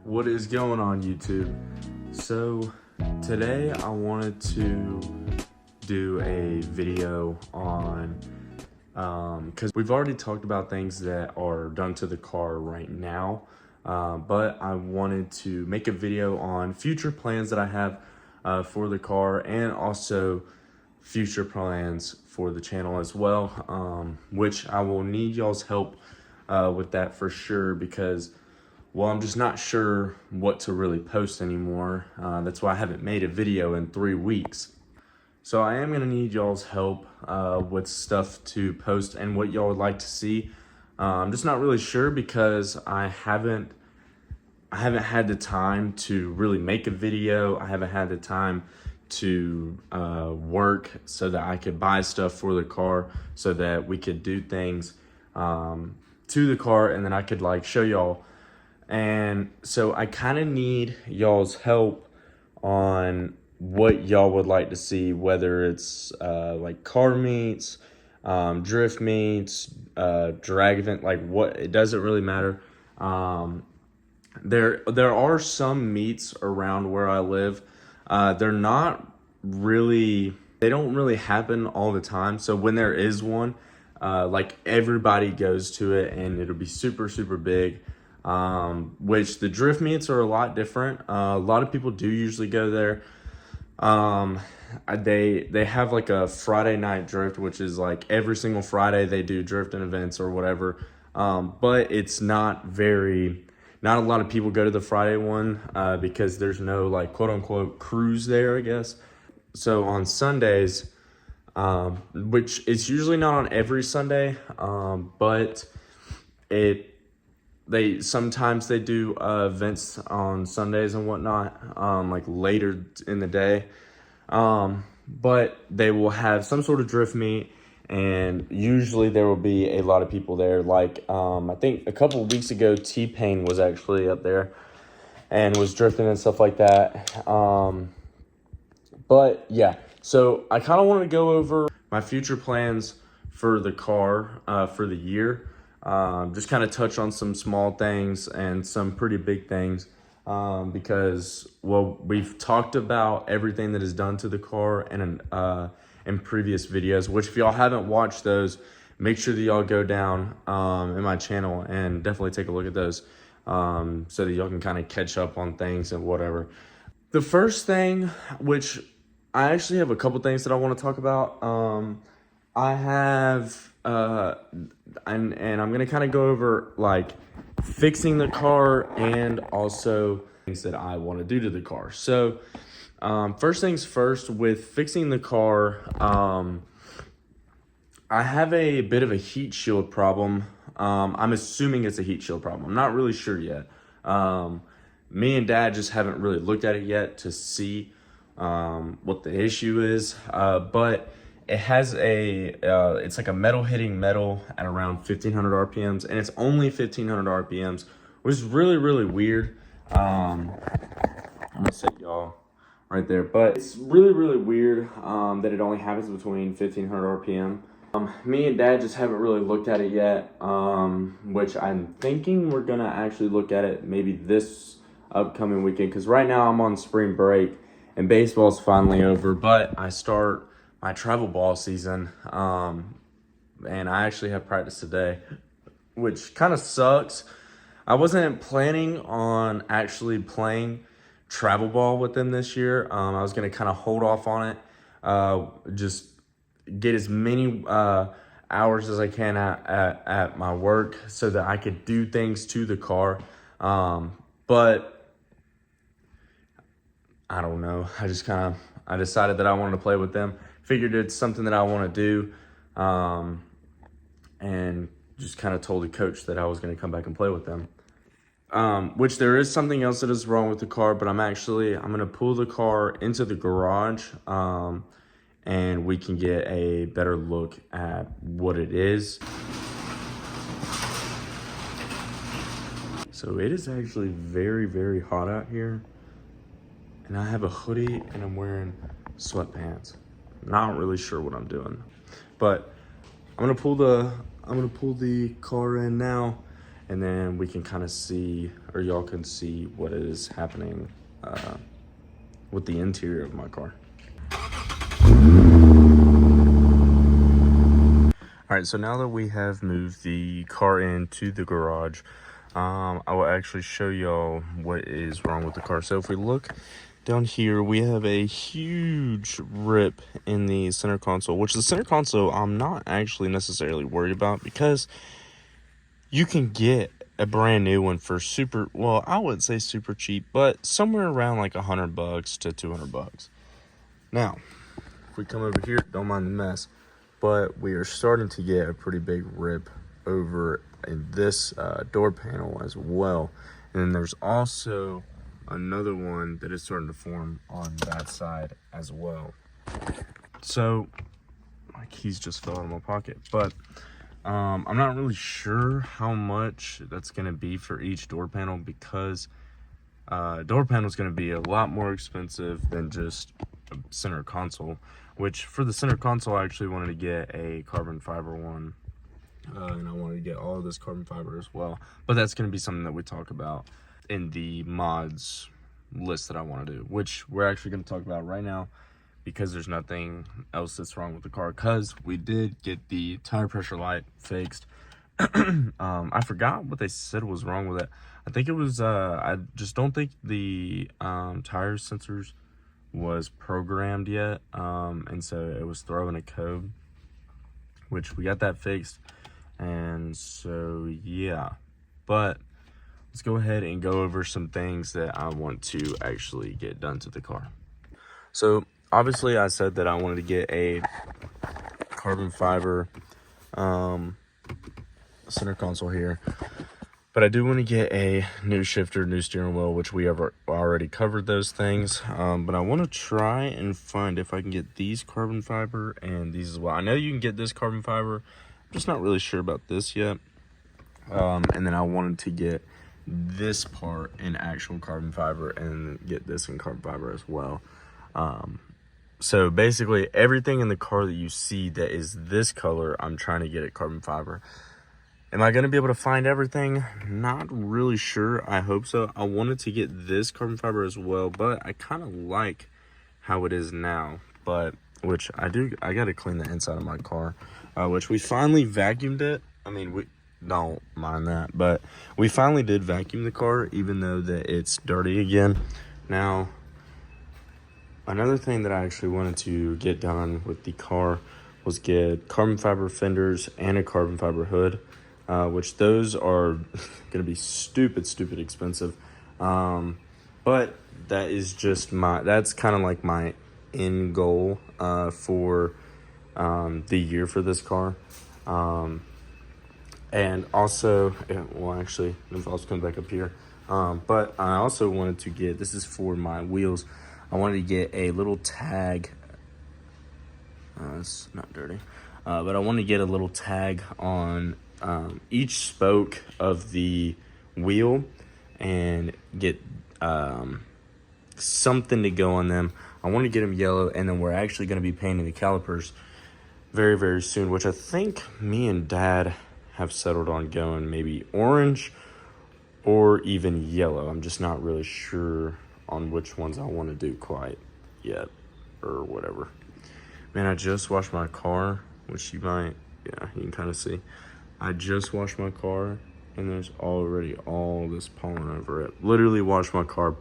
What is going on, YouTube? So today I wanted to do a video on because we've already talked about things that are done to the car right now, but I wanted to make a video on future plans that I have for the car, and also future plans for the channel as well, which I will need y'all's help with that for sure, because I'm just not sure what to really post anymore. That's why I haven't made a video in 3 weeks. So I am gonna need y'all's help with stuff to post and what y'all would like to see. I'm just not really sure because I haven't had the time to really make a video. I haven't had the time to work so that I could buy stuff for the car, so that we could do things to the car, and then I could like show y'all. And so I kind of need y'all's help on what y'all would like to see, whether it's like car meets, drift meets, drag event, like what, it doesn't really matter. There are some meets around where I live. They're not really, they don't really happen all the time. So when there is one, like everybody goes to it and it'll be super, super big. Which the drift meets are a lot different. A lot of people do usually go there. They have like a Friday night drift, which is like every single Friday they do drifting events or whatever. But it's not a lot of people go to the Friday one, because there's no like quote unquote cruise there, I guess. So on Sundays, which it's usually not on every Sunday, but sometimes they do events on Sundays and whatnot, like later in the day. But they will have some sort of drift meet, and usually there will be a lot of people there. Like I think a couple of weeks ago, T-Pain was actually up there and was drifting and stuff like that. But yeah, so I kind of want to go over my future plans for the car for the year. Just kind of touch on some small things and some pretty big things, because we've talked about everything that is done to the car in previous videos, which if y'all haven't watched those, make sure that y'all go down in my channel and definitely take a look at those, so that y'all can kind of catch up on things and whatever. The first thing, which I actually have a couple things that I want to talk about. I have and I'm gonna kind of go over like fixing the car and also things that I want to do to the car. So first things first, with fixing the car, I have a bit of a heat shield problem. I'm assuming it's a heat shield problem. I'm not really sure yet. Me and Dad just haven't really looked at it yet to see what the issue is, but it has it's like a metal hitting metal at around 1500 RPMs, and it's only 1500 RPMs, which is really, really weird. I'm gonna set y'all right there, but it's really, really weird that it only happens between 1500 RPM. Me and Dad just haven't really looked at it yet, which I'm thinking we're gonna actually look at it maybe this upcoming weekend, because right now I'm on spring break and baseball's finally over, but I start my travel ball season, and I actually have practice today, which kind of sucks. I wasn't planning on actually playing travel ball with them this year. I was going to kind of hold off on it, just get as many hours as I can at my work so that I could do things to the car, but I don't know. I decided that I wanted to play with them. Figured it's something that I want to do, and just kind of told the coach that I was going to come back and play with them. Which there is something else that is wrong with the car, but I'm going to pull the car into the garage, and we can get a better look at what it is. So it is actually very, very hot out here, and I have a hoodie and I'm wearing sweatpants. Not really sure what I'm doing, but I'm gonna pull the car in now, and then we can kind of see, or y'all can see what is happening with the interior of my car. All right, so now that we have moved the car into the garage, I will actually show y'all what is wrong with the car. So if we look down here, we have a huge rip in the center console, which the center console I'm not actually necessarily worried about, because you can get a brand new one for super, well, I wouldn't say super cheap, but somewhere around like $100 to $200. Now, if we come over here, don't mind the mess, but we are starting to get a pretty big rip over in this door panel as well. And then there's also another one that is starting to form on that side as well. So my keys just fell out of my pocket, but I'm not really sure how much that's going to be for each door panel, because door panel is going to be a lot more expensive than just a center console, which for the center console I actually wanted to get a carbon fiber one, and I wanted to get all of this carbon fiber as well, but that's going to be something that we talk about in the mods list that I want to do, which we're actually going to talk about right now, because there's nothing else that's wrong with the car, because we did get the tire pressure light fixed. I forgot what they said was wrong with it. I think it was I just don't think the tire sensors was programmed yet, and so it was throwing a code, which we got that fixed. And so yeah, but let's go ahead and go over some things that I want to actually get done to the car. So obviously I said that I wanted to get a carbon fiber center console here, but I do want to get a new shifter, new steering wheel, which we have already covered those things. But I want to try and find if I can get these carbon fiber and these as well. I know you can get this carbon fiber, I'm just not really sure about this yet. And then I wanted to get this part in actual carbon fiber and get this in carbon fiber as well. So basically everything in the car that you see that is this color, I'm trying to get it carbon fiber. Am I going to be able to find everything? Not really sure. I hope so. I wanted to get this carbon fiber as well, but I kind of like how it is now. But, which I got to clean the inside of my car, which we finally vacuumed it. I mean, we don't mind that, but we finally did vacuum the car, even though that it's dirty again. Now, another thing that I actually wanted to get done with the car was get carbon fiber fenders and a carbon fiber hood. Which those are going to be stupid expensive. But that is just that's kind of like my end goal for the year for this car. And also, well, actually, if I was coming back up here, but I also wanted to get, this is for my wheels, I wanted to get a little tag. It's not dirty, but I want to get a little tag on each spoke of the wheel and get something to go on them. I want to get them yellow, and then we're actually going to be painting the calipers very soon, which I think me and Dad have settled on going maybe orange or even yellow. I'm just not really sure on which ones I want to do quite yet or whatever. Man, I just washed my car, which you can kind of see. I just washed my car, and there's already all this pollen over it. Literally washed my car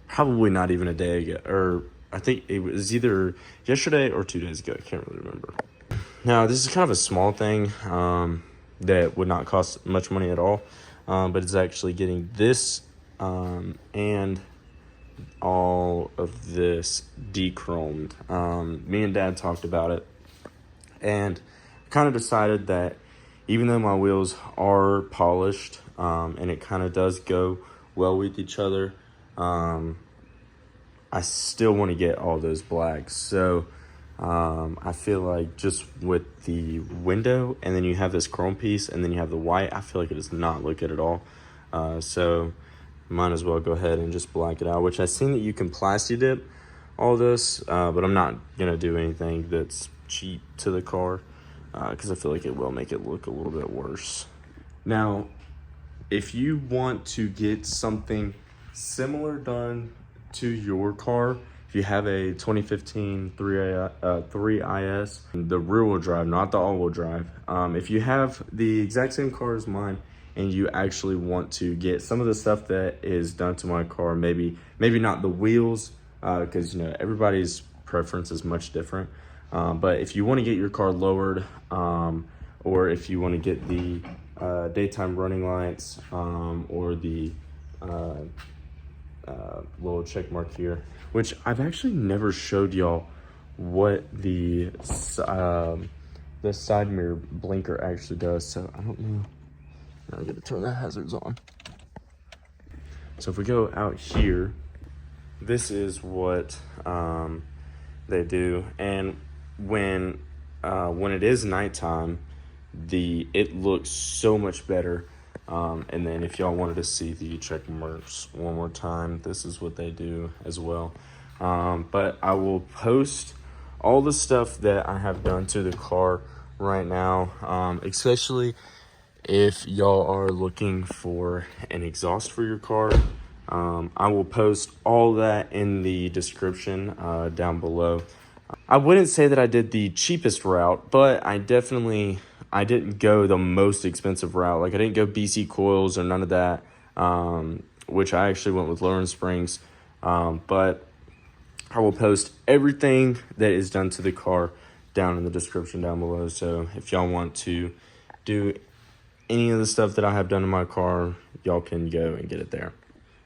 probably not even a day ago, or I think it was either yesterday or 2 days ago. I can't really remember. Now, this is kind of a small thing that would not cost much money at all, but it's actually getting this and all of this de-chromed. Me and Dad talked about it, and kind of decided that even though my wheels are polished, and it kind of does go well with each other, I still want to get all those blacks. So I feel like just with the window, and then you have this chrome piece, and then you have the white, I feel like it does not look good at all. So might as well go ahead and just black it out, which I've seen that you can plasti dip all this, but I'm not going to do anything that's cheap to the car, because I feel like it will make it look a little bit worse. Now, if you want to get something similar done to your car, if you have a 2015 3IS, the rear-wheel drive, not the all-wheel drive, if you have the exact same car as mine and you actually want to get some of the stuff that is done to my car, maybe not the wheels, because everybody's preference is much different, but if you want to get your car lowered, or if you want to get the daytime running lights, or the little check mark here, which I've actually never showed y'all what the side mirror blinker actually does, so I don't know. Now I gotta turn the hazards on. So if we go out here, this is what they do, and when it is nighttime, it looks so much better. And then if y'all wanted to see the check marks one more time, this is what they do as well. But I will post all the stuff that I have done to the car right now, especially if y'all are looking for an exhaust for your car. I will post all that in the description down below. I wouldn't say that I did the cheapest route, but I didn't go the most expensive route. Like, I didn't go BC coils or none of that, which I actually went with Lauren Springs. But I will post everything that is done to the car down in the description down below. So if y'all want to do any of the stuff that I have done in my car, y'all can go and get it there.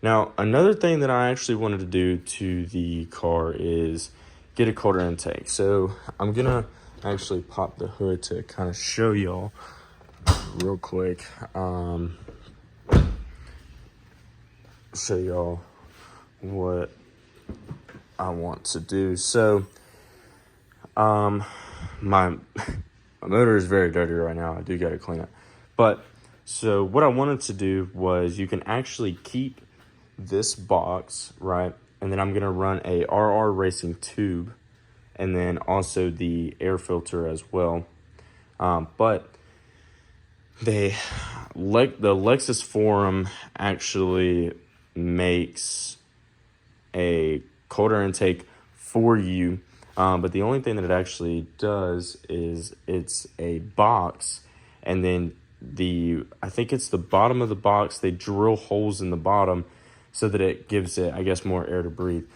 Now, another thing that I actually wanted to do to the car is get a quarter intake. So I'm gonna actually pop the hood to kind of show y'all real quick. Show y'all what I want to do. So my motor is very dirty right now. I do gotta clean it. But so what I wanted to do was, you can actually keep this box, right? And then I'm gonna run a RR Racing tube, and then also the air filter as well. But the Lexus forum actually makes a cold air intake for you. But the only thing that it actually does is it's a box, and then I think it's the bottom of the box, they drill holes in the bottom so that it gives it, I guess, more air to breathe.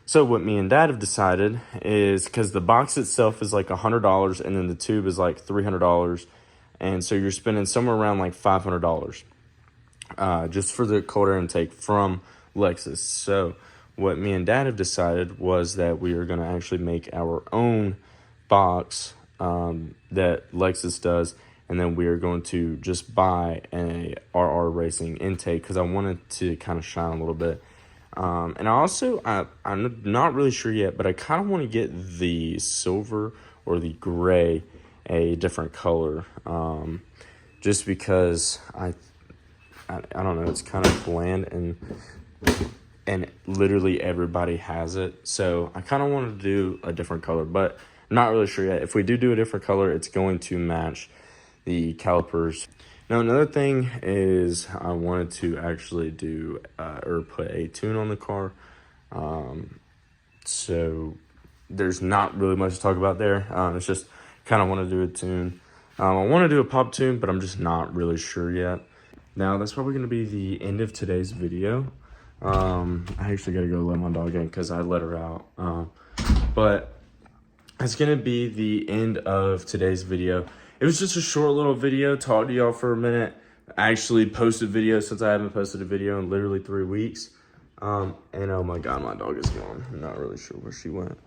So what me and Dad have decided is, because the box itself is like $100 and then the tube is like $300, and so you're spending somewhere around like $500 just for the cold air intake from Lexus. So what me and Dad have decided was that we are going to actually make our own box that Lexus does, and then we are going to just buy a RR Racing intake, because I wanted to kind of shine a little bit. And I also, I'm not really sure yet, but I kind of want to get the silver or the gray a different color, just because I don't know, it's kind of bland, and literally everybody has it. So I kind of wanted to do a different color, but not really sure yet. If we do a different color, it's going to match the calipers. Now, another thing is, I wanted to actually do or put a tune on the car. So there's not really much to talk about there. It's just kind of want to do a tune. I want to do a pop tune, but I'm just not really sure yet. Now, that's probably going to be the end of today's video. I actually got to go let my dog in because I let her out. But it's going to be the end of today's video. It was just a short little video, talk to y'all for a minute. I actually posted videos since I haven't posted a video in literally 3 weeks. And oh my God, my dog is gone. I'm not really sure where she went.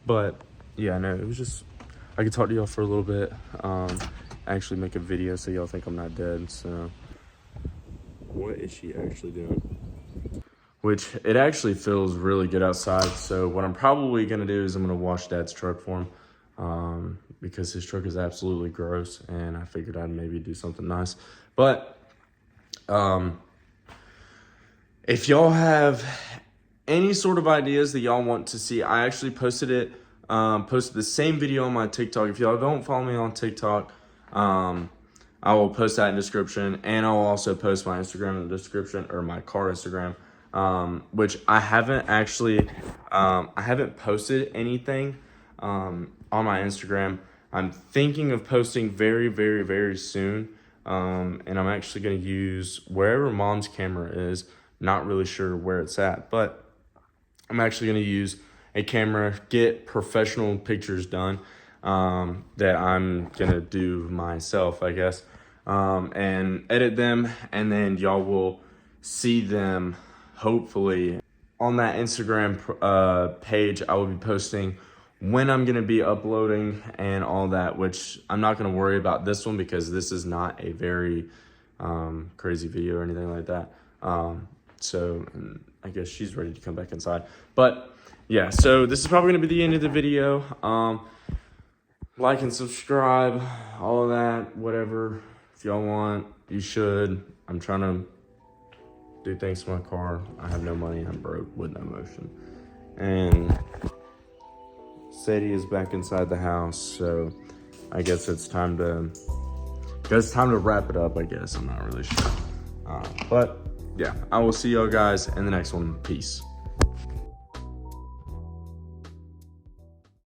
But yeah, no, it was just, I could talk to y'all for a little bit. Actually make a video so y'all think I'm not dead. So what is she actually doing? Which, it actually feels really good outside. So what I'm probably gonna do is I'm gonna wash Dad's truck for him. Because his truck is absolutely gross, and I figured I'd maybe do something nice. But if y'all have any sort of ideas that y'all want to see, I actually posted the same video on my TikTok. If y'all don't follow me on TikTok, I will post that in description, and I'll also post my Instagram in the description, or my car Instagram, which I haven't actually, I haven't posted anything on my Instagram. I'm thinking of posting very, very, very soon, and I'm actually going to use wherever mom's camera is. Not really sure where it's at, but I'm actually going to use a camera, get professional pictures done, that I'm going to do myself, I guess, and edit them, and then y'all will see them hopefully on that Instagram page. I will be posting when I'm going to be uploading and all that, which I'm not going to worry about this one because this is not a very crazy video or anything like that. So I guess she's ready to come back inside. But yeah, so this is probably going to be the end of the video. Like and subscribe, all of that, whatever. If y'all want, you should. I'm trying to do things to my car. I have no money. I'm broke with no motion. And Sadie is back inside the house, so I guess it's time to wrap it up, I guess. I'm not really sure. But yeah, I will see y'all guys in the next one. Peace.